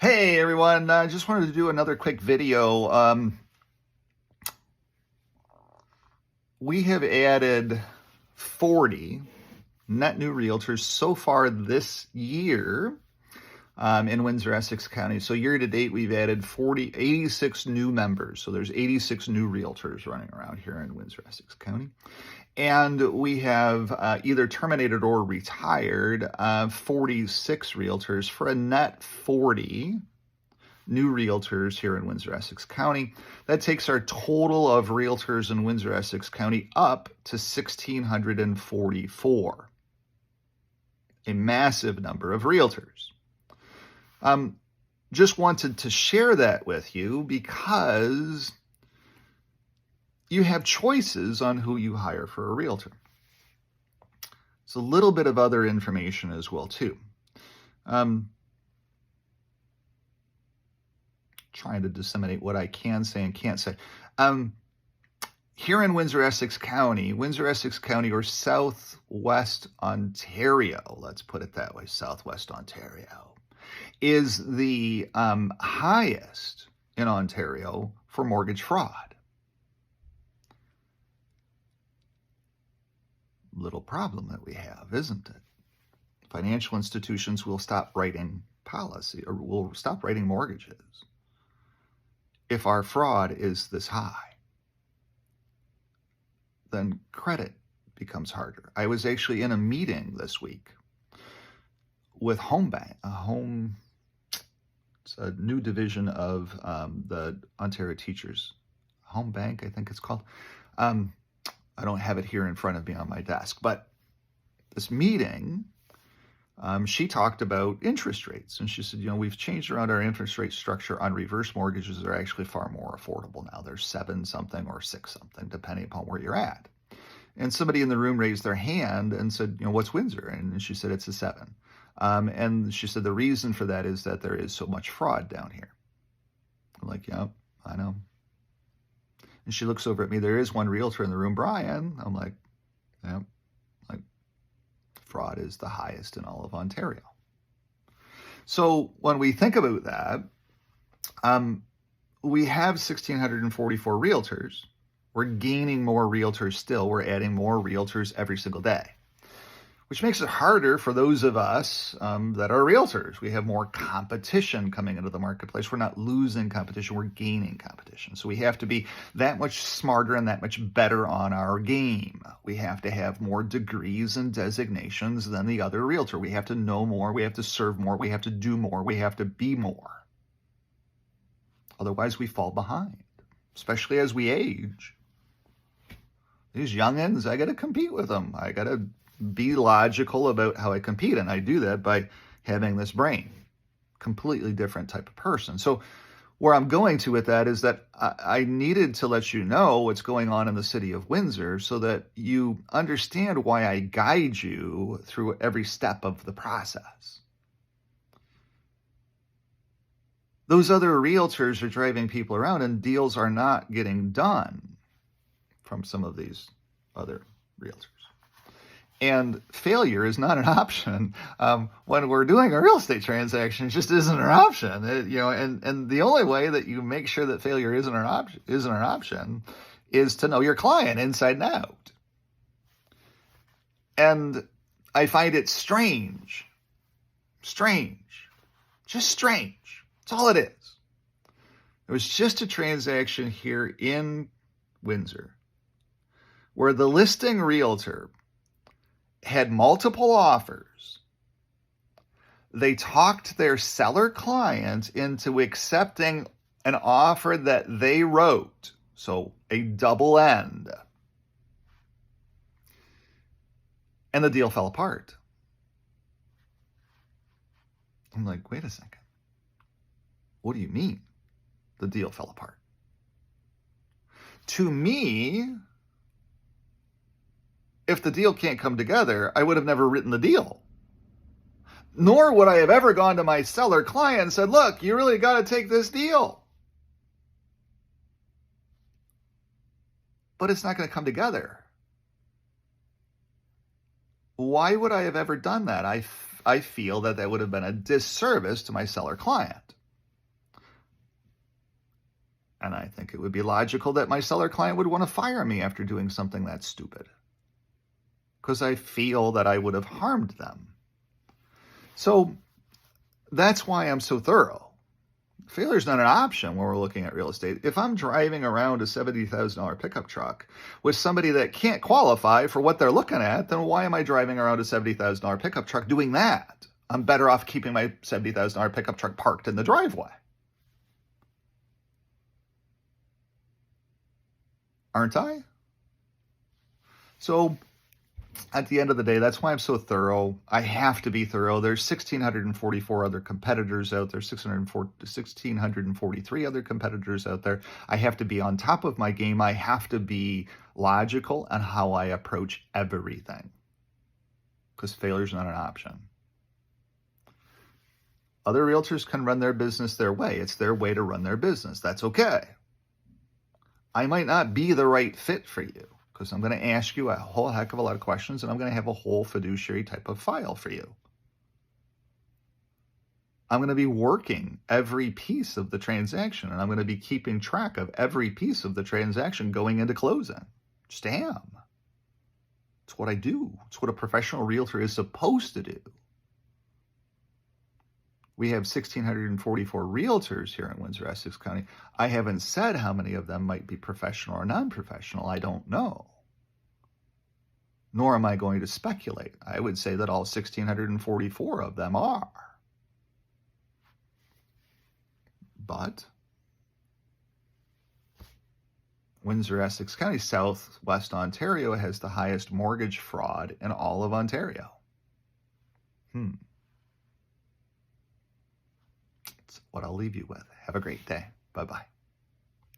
Hey everyone, I just wanted to do another quick video. We have added 40 net new realtors so far this year in Windsor, Essex County. So year to date, we've added 86 new members. So there's 86 new realtors running around here in Windsor, Essex County. And we have either terminated or retired 46 realtors for a net 40 new realtors here in Windsor, Essex County. That takes our total of realtors in Windsor, Essex County up to 1,644. A massive number of realtors. Just wanted to share that with you because you have choices on who you hire for a realtor. It's a little bit of other information as well, too. Trying to disseminate what I can say and can't say. Here in Windsor, Essex County, or Southwest Ontario, let's put it that way, Southwest Ontario, is the highest in Ontario for mortgage fraud. Little problem that we have, isn't it? Financial institutions will stop writing policy or will stop writing mortgages if our fraud is this high. Then credit becomes harder. I was actually in a meeting this week with Home Bank, it's a new division of the Ontario Teachers. Home Bank, I think it's called. I don't have it here in front of me on my desk, but this meeting, she talked about interest rates, and she said, we've changed around our interest rate structure on reverse mortgages. They're actually far more affordable now. They're 7 something or 6 something, depending upon where you're at. And somebody in the room raised their hand and said, what's Windsor? And she said, it's a 7. And she said, the reason for that is that there is so much fraud down here. I'm like, yeah, I know. And she looks over at me. There is one realtor in the room, Brian. I'm like, yeah, fraud is the highest in all of Ontario. So when we think about that, we have 1,644 realtors. We're gaining more realtors still. We're adding more realtors every single day, which makes it harder for those of us that are realtors. We have more competition coming into the marketplace. We're not losing competition, we're gaining competition. So we have to be that much smarter and that much better on our game. We have to have more degrees and designations than the other realtor. We have to know more, we have to serve more, we have to do more, we have to be more. Otherwise we fall behind, especially as we age. These youngins, I got to compete with them. I got to be logical about how I compete, and I do that by having this brain. Completely different type of person. So where I'm going to with that is that I needed to let you know what's going on in the city of Windsor so that you understand why I guide you through every step of the process. Those other realtors are driving people around and deals are not getting done from some of these other realtors. And failure is not an option. When we're doing a real estate transaction, it just isn't an option. And the only way that you make sure that failure isn't an option is to know your client inside and out. And I find it strange. Just strange. That's all it is. It was just a transaction here in Windsor where the listing realtor had multiple offers. They talked their seller client into accepting an offer that they wrote, so a double end. And the deal fell apart. I'm like, wait a second. What do you mean the deal fell apart? To me, if the deal can't come together, I would have never written the deal. Nor would I have ever gone to my seller client and said, look, you really got to take this deal. But it's not going to come together. Why would I have ever done that? I feel that would have been a disservice to my seller client. And I think it would be logical that my seller client would want to fire me after doing something that stupid, because I feel that I would have harmed them. So that's why I'm so thorough. Failure is not an option when we're looking at real estate. If I'm driving around a $70,000 pickup truck with somebody that can't qualify for what they're looking at, then why am I driving around a $70,000 pickup truck doing that? I'm better off keeping my $70,000 pickup truck parked in the driveway. Aren't I? So at the end of the day, that's why I'm so thorough. I have to be thorough. There's 1,644 other competitors out there, 1,643 other competitors out there. I have to be on top of my game. I have to be logical on how I approach everything, because failure is not an option. Other realtors can run their business their way. It's their way to run their business. That's okay. I might not be the right fit for you, because I'm going to ask you a whole heck of a lot of questions, and I'm going to have a whole fiduciary type of file for you. I'm going to be working every piece of the transaction, and I'm going to be keeping track of every piece of the transaction going into closing. Just am. It's what I do. It's what a professional realtor is supposed to do. We have 1,644 realtors here in Windsor, Essex County. I haven't said how many of them might be professional or non-professional. I don't know. Nor am I going to speculate. I would say that all 1,644 of them are. But Windsor, Essex County, Southwest Ontario, has the highest mortgage fraud in all of Ontario. That's what I'll leave you with. Have a great day. Bye-bye.